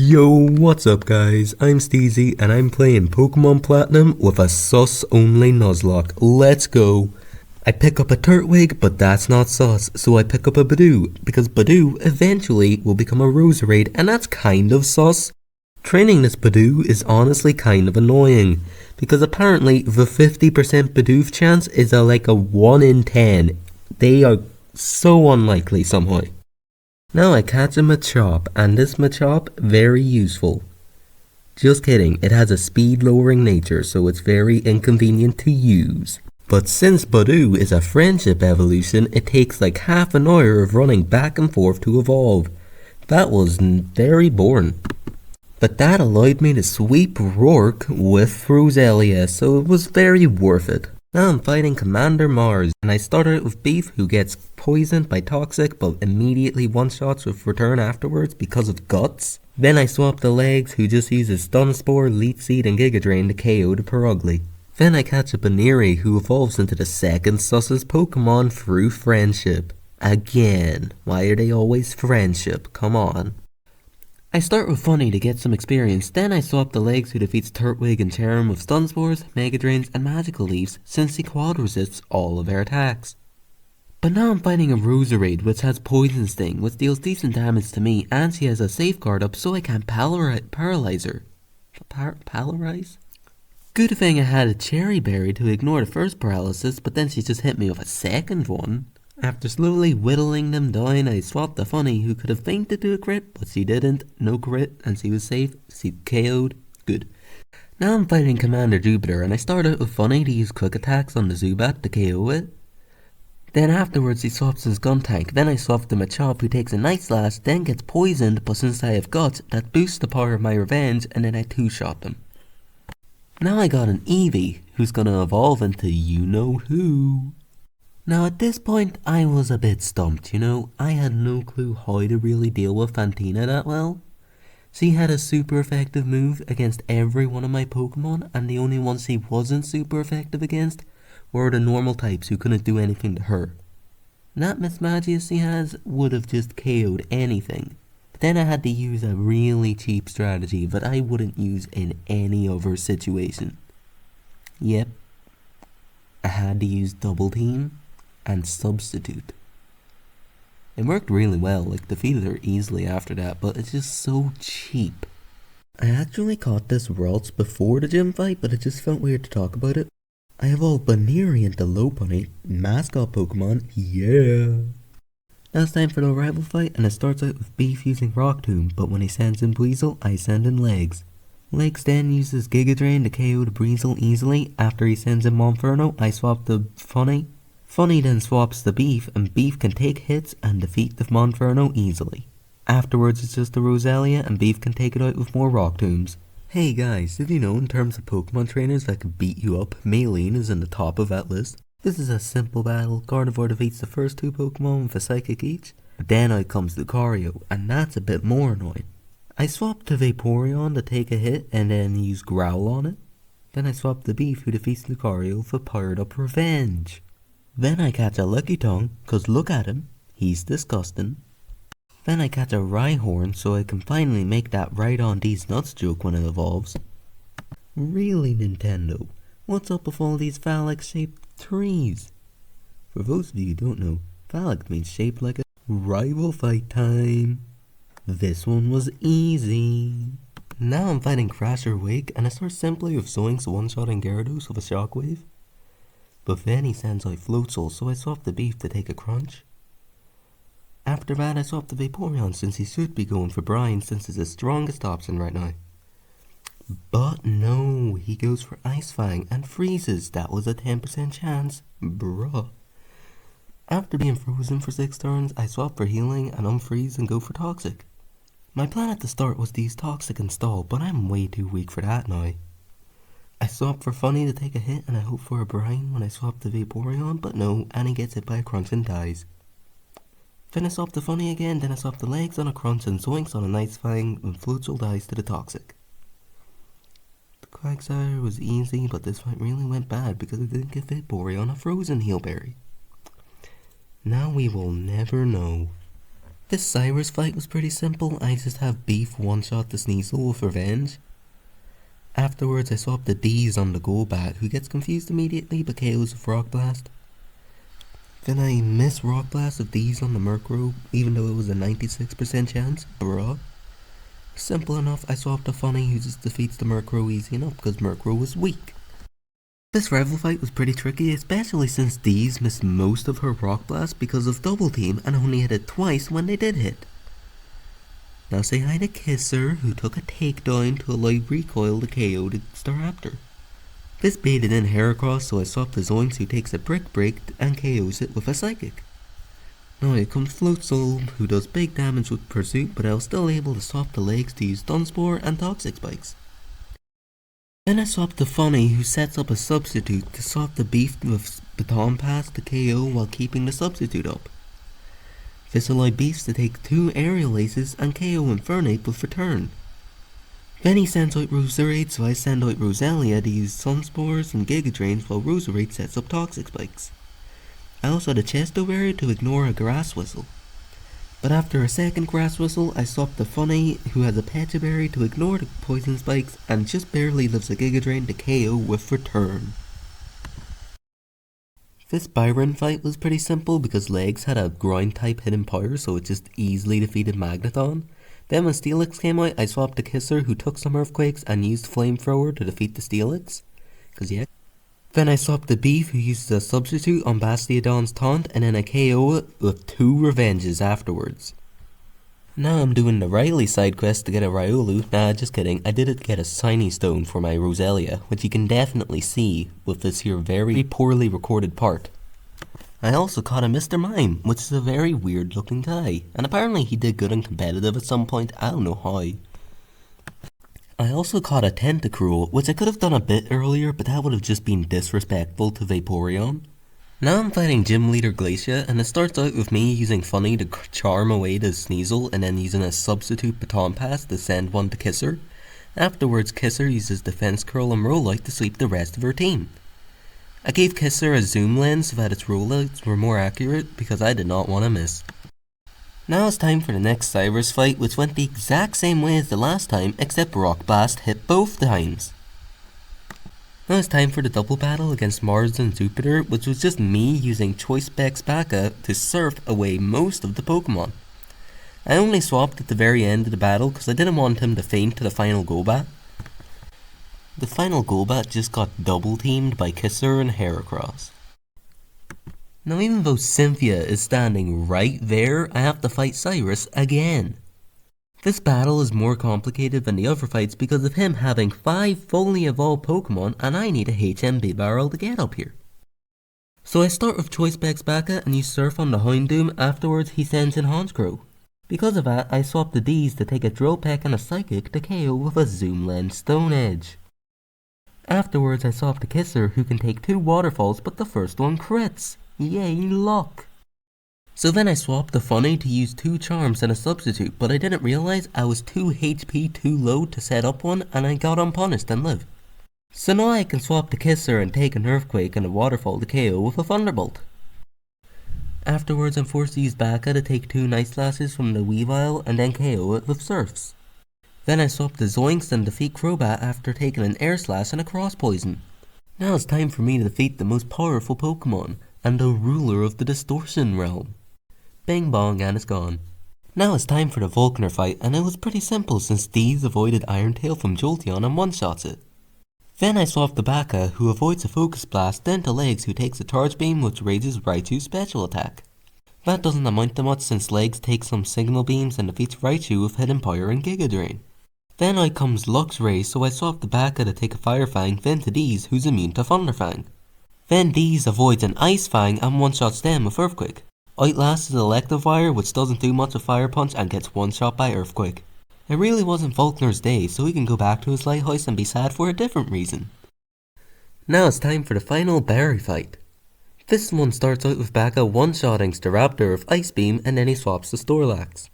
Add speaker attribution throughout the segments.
Speaker 1: Yo, what's up guys? I'm Stesey and I'm playing Pokemon Platinum with a sus only Nuzlocke. Let's go. I pick up a Turtwig, but that's not sus, so I pick up a Badoo, because Badoo eventually will become a Roserade, and that's kind of sus. Training this Badoo is honestly kind of annoying, because apparently the 50% Badoof chance is like a 1 in 10. They are so unlikely somehow. Now I catch a Machop, and this Machop, very useful. Just kidding, it has a speed lowering nature, so it's very inconvenient to use. But since Badoo is a friendship evolution, it takes like half an hour of running back and forth to evolve. That was very boring. But that allowed me to sweep Rourke with Roselia, so it was very worth it. Now I'm fighting Commander Mars, and I start out with Beef, who gets poisoned by Toxic but immediately one-shots with Return afterwards because of Guts. Then I swap the Legs, who just uses Stun Spore, Leech Seed and Giga Drain to KO the Purugly. Then I catch a Baneri, who evolves into the second sussest Pokemon through friendship. Again, why are they always friendship? Come on. I start with Funny to get some experience, then I swap the Legs, who defeats Turtwig and Cherrim with Stun Spores, Mega Drains and Magical Leaves, since he quad resists all of their attacks. But now I'm fighting a Roserade, which has Poison Sting, which deals decent damage to me, and she has a safeguard up so I can't paralyze her. Paralyze? Good thing I had a Cherry Berry to ignore the first paralysis, but then she just hit me with a second one. After slowly whittling them down, I swapped the Funny, who could have fainted to a crit, but she didn't. No crit, and she was safe. She KO'd. Good. Now I'm fighting Commander Jupiter, and I start out with Funny to use quick attacks on the Zubat to KO it. Then afterwards he swaps his Gun Tank, then I swap the Machop, who takes a Night Slash, then gets poisoned, but since I have Guts, that boosts the power of my revenge, and then I two-shot them. Now I got an Eevee, who's gonna evolve into you-know-who. Now at this point, I was a bit stumped, you know. I had no clue how to really deal with Fantina that well. She had a super effective move against every one of my Pokemon, and the only ones she wasn't super effective against were the normal types who couldn't do anything to her. And that Mismagius she has would have just KO'd anything. But then I had to use a really cheap strategy that I wouldn't use in any other situation. Yep, I had to use Double Team and Substitute. It worked really well, like defeated her easily after that, but it's just so cheap. I actually caught this Ralts before the gym fight, but it just felt weird to talk about it. I evolved Baneri into Lopunny, mascot Pokemon, yeah! Now it's time for the rival fight, and it starts out with Beef using Rock Tomb, but when he sends in Breezel, I send in Legs. Legs then uses Giga Drain to KO the Breezel easily. After he sends in Monferno, I swap the Funny. Funny then swaps the Beef, and Beef can take hits and defeat the Monferno easily. Afterwards it's just the Roselia, and Beef can take it out with more Rock Tombs. Hey guys, did you know in terms of Pokemon trainers that can beat you up, Maylene is in the top of that list? This is a simple battle. Gardevoir defeats the first two Pokemon with a Psychic each. Then out comes Lucario, and that's a bit more annoying. I swapped to Vaporeon to take a hit and then use Growl on it. Then I swapped the Beef, who defeats Lucario for Powered Up Revenge. Then I catch a Lucky Tongue, cause look at him, he's disgusting. Then I catch a Rhyhorn so I can finally make that right on these nuts joke when it evolves. Really, Nintendo, what's up with all these phallic shaped trees? For those of you who don't know, phallic means shaped like a rival fight time. This one was easy. Now I'm fighting Crasher Wake, and I start simply with Zoinks one-shotting Gyarados with a Shockwave. But then he sends out Floatzel, so I swap the Beef to take a Crunch. After that I swap the Vaporeon since he should be going for Brine since it's his strongest option right now. But no, he goes for Ice Fang and freezes. That was a 10% chance. Bruh. After being frozen for 6 turns, I swap for Healing and unfreeze and go for Toxic. My plan at the start was to use Toxic and Stall, but I'm way too weak for that now. I swap for Funny to take a hit and I hope for a Brine when I swap the Vaporeon, but no, and he gets hit by a Crunch and dies. Then I swap the Funny again, then I swap the Legs on a Crunch and Zoinks on a Nice Fang, and Floatzel dies to the Toxic. The Quagsire was easy, but this fight really went bad because I didn't get Vaporeon a Frozen Heal Berry. Now we will never know. This Cyrus fight was pretty simple. I just have beef one-shot the Sneasel with revenge. Afterwards I swap the D's on the Golbat, who gets confused immediately but KOs with Rock Blast. Then I miss Rock Blast with D's on the Murkrow, even though it was a 96% chance. Bruh. Simple enough, I swapped the Funny who just defeats the Murkrow easy enough because Murkrow was weak. This rival fight was pretty tricky, especially since D's missed most of her Rock Blast because of Double Team and only hit it twice when they did hit. Now say hi to Kisser, who took a takedown to allow Recoil to KO the Staraptor. This baited in Heracross, so I swapped the Zoinks, who takes a Brick Break and KOs it with a Psychic. Now here comes Floatzel, who does big damage with Pursuit, but I was still able to swap the legs to use Dunsparce and Toxic Spikes. Then I swapped the Funny, who sets up a Substitute to swap the Beef with Baton Pass to KO while keeping the Substitute up. This allowed Beefs to take 2 Aerial Aces and KO Infernape with Return. Then he sends out Roserade, so I send out Roselia to use Sunspores and Giga Drains while Roserade sets up Toxic Spikes. I also had a Chesto Berry to ignore a Grass Whistle. But after a second Grass Whistle, I swapped the Funny, who has a Pecha Berry, to ignore the Poison Spikes and just barely lives a Giga Drain to KO with Return. This Byron fight was pretty simple because Legs had a Ground type hidden power, so it just easily defeated Magneton. Then when Steelix came out, I swapped the Kisser, who took some Earthquakes and used Flamethrower to defeat the Steelix. Cause yeah. Then I swapped the Beef, who uses a Substitute on Bastiodon's Taunt, and then I KO it with 2 Revenges afterwards. Now I'm doing the Riley side quest to get a Riolu. Nah, just kidding, I did it to get a Shiny Stone for my Roselia, which you can definitely see with this here very poorly recorded part. I also caught a Mr. Mime, which is a very weird looking guy, and apparently he did good in competitive at some point, I don't know how. I also caught a Tentacruel, which I could have done a bit earlier, but that would have just been disrespectful to Vaporeon. Now I'm fighting Gym Leader Glacia, and it starts out with me using Funny to charm away the Sneasel, and then using a Substitute Baton Pass to send one to Kisser. Afterwards, Kisser uses Defense Curl and Rollout to sweep the rest of her team. I gave Kisser a zoom lens so that its rollouts were more accurate because I did not want to miss. Now it's time for the next Cyrus fight, which went the exact same way as the last time, except Rock Blast hit both times. Now it's time for the double battle against Mars and Jupiter, which was just me using Choice Specs Baka to surf away most of the Pokemon. I only swapped at the very end of the battle because I didn't want him to faint to the final Golbat. The final Golbat just got double teamed by Kisser and Heracross. Now even though Cynthia is standing right there, I have to fight Cyrus again. This battle is more complicated than the other fights because of him having 5 fully evolved Pokemon and I need a HMB barrel to get up here. So I start with Choice Specs Baka and use Surf on the Houndoom, afterwards he sends in Honchkrow. Because of that, I swap the D's to take a Drill Peck and a Psychic to KO with a Zoom Lens Stone Edge. Afterwards I swap the Kisser, who can take 2 Waterfalls but the first one crits. Yay luck! So then I swapped the Funny to use 2 Charms and a Substitute, but I didn't realize I was 2 HP too low to set up one and I got unpunished and live. So now I can swap the Kisser and take an Earthquake and a Waterfall to KO with a Thunderbolt. Afterwards I'm forced to use Baka to take 2 Night Slashes from the Weavile and then KO it with Surfs. Then I swap the Zoinks and defeat Crobat after taking an Air Slash and a Cross Poison. Now it's time for me to defeat the most powerful Pokemon and the ruler of the Distortion Realm. Bing bong and it's gone. Now it's time for the Volkner fight, and it was pretty simple since Deez avoided Iron Tail from Jolteon and one-shots it. Then I swapped the Baka, who avoids a Focus Blast, then to Legs, who takes a Charge Beam which raises Raichu's special attack. That doesn't amount to much since Legs takes some Signal Beams and defeats Raichu with Hidden Power and Giga Drain. Then out comes Luxray, so I swapped the Baka to take a Fire Fang, then to Deez, who's immune to Thunder Fang. Then Deez avoids an Ice Fang and one-shots them with Earthquake. Outlasts is Electivire, which doesn't do much with Fire Punch and gets one-shot by Earthquake. It really wasn't Volkner's day, so he can go back to his lighthouse and be sad for a different reason. Now it's time for the final berry fight. This one starts out with Baka one-shotting Staraptor with Ice Beam and then he swaps the Snorlax.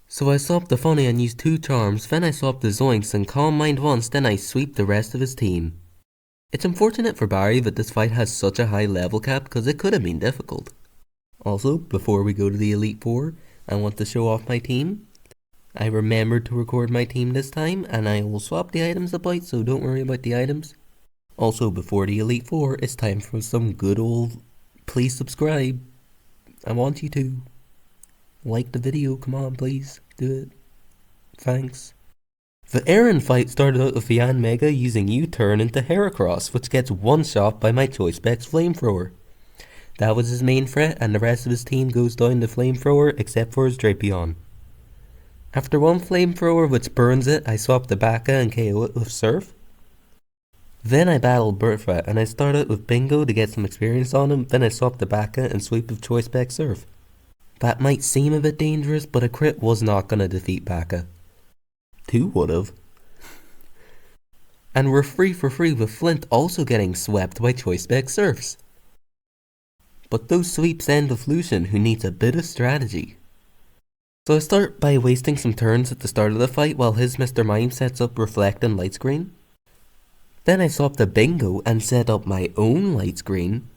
Speaker 1: So I swap the Funny and use 2 Charms, then I swap the Zoinks and Calm Mind once, then I sweep the rest of his team. It's unfortunate for Barry that this fight has such a high level cap because it could have been difficult. Also, before we go to the Elite Four, I want to show off my team. I remembered to record my team this time, and I will swap the items about, so don't worry about the items. Also, before the Elite Four, it's time for some good old please subscribe. I want you to. Like the video, come on please, do it. Thanks. The Aaron fight started out with Yan Mega using U-turn into Heracross, which gets one shot by my Choice Specs Flamethrower. That was his main threat, and the rest of his team goes down to Flamethrower except for his Drapion. After one Flamethrower which burns it, I swap the Baka and KO it with Surf. Then I battled Bertha, and I started with Bingo to get some experience on him, then I swapped the Baka and sweep with Choice Spec Surf. That might seem a bit dangerous, but a crit was not gonna defeat Baka. 2 would've. And we're free for free with Flint also getting swept by Choice Spec Surfs. But those sweeps end with Lucian, who needs a bit of strategy. So I start by wasting some turns at the start of the fight while his Mr. Mime sets up Reflect and Light Screen. Then I swap the Bingo and set up my own light screen.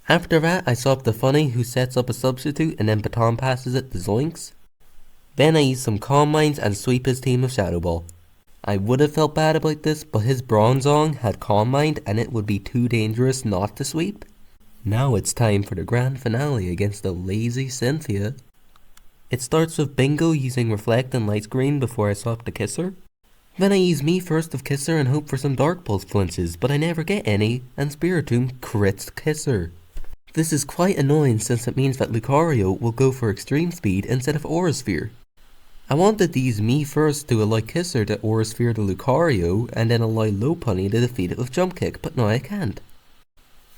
Speaker 1: After that, I swap the Funny, who sets up a substitute and then baton passes it to Zoinks. Then I use some Calm Minds and sweep his team of Shadow Ball. I would have felt bad about this, but his Bronzong had Calm Mind and it would be too dangerous not to sweep. Now it's time for the grand finale against the lazy Cynthia. It starts with Bingo using Reflect and Light Screen before I swap to Kisser. Then I use me first of Kisser and hope for some Dark Pulse flinches, but I never get any, and Spiritomb crits Kisser. This is quite annoying since it means that Lucario will go for Extreme Speed instead of Aura Sphere. I wanted to use me first to allow Kisser to Aura Sphere to Lucario, and then allow Lopunny to defeat it with Jump Kick, but now I can't.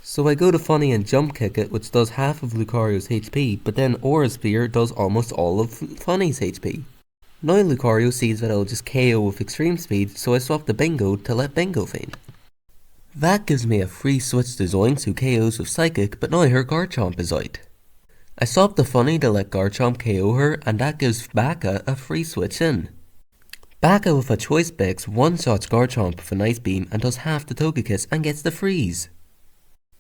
Speaker 1: So I go to Funny and Jump Kick it, which does half of Lucario's HP, but then Aura Sphere does almost all of Funny's HP. Now Lucario sees that I'll just KO with Extreme Speed, so I swap the Bingo to let Bingo faint. That gives me a free switch to Zoinks, who KOs with Psychic, but now her Garchomp is out. I swap the Funny to let Garchomp KO her, and that gives Baka a free switch in. Baka with a Choice Specs one-shots Garchomp with an Ice Beam and does half the Togekiss and gets the freeze.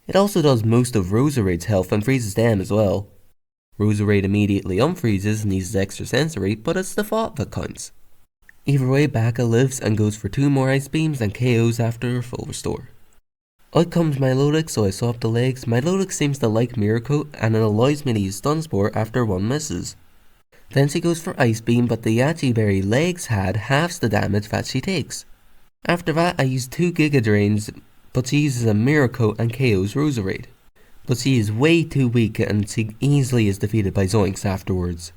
Speaker 1: It also does most of Roserade's health and freezes them as well. Roserade immediately unfreezes and uses Extra Sensory, but it's the thought that counts. Either way, Baka lives and goes for 2 more Ice Beams and KOs after her full restore. Out comes Milotic, so I swap the legs. Milotic seems to like Mirror Coat and it allows me to use Stun Spore after one misses. Then she goes for Ice Beam, but the Yachi Berry legs had halves the damage that she takes. After that I use 2 Giga Drains, but she uses a Mirror Coat and KOs Roserade. But she is way too weak and she easily is defeated by Zoinks afterwards.